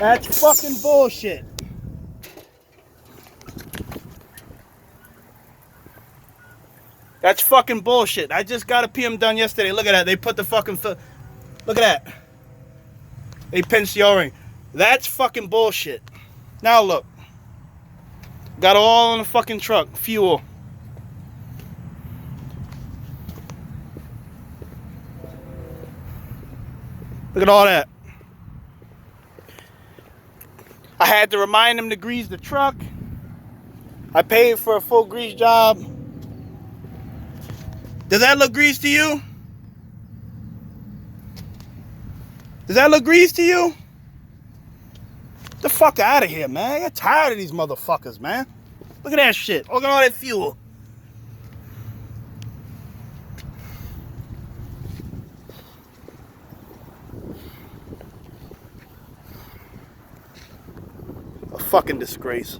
That's fucking bullshit. That's fucking bullshit. I just got a PM done yesterday. Look at that. They put the fucking... Look at that. They pinched the O-ring. That's fucking bullshit. Now look. Got all in the fucking truck. Fuel. Look at all that. I had to remind them to grease the truck. I paid for a full grease job. Does that look greased to you? Does that look greased to you? Get the fuck out of here, man. I get tired of these motherfuckers, man. Look at that shit. Look at all that fuel. A fucking disgrace.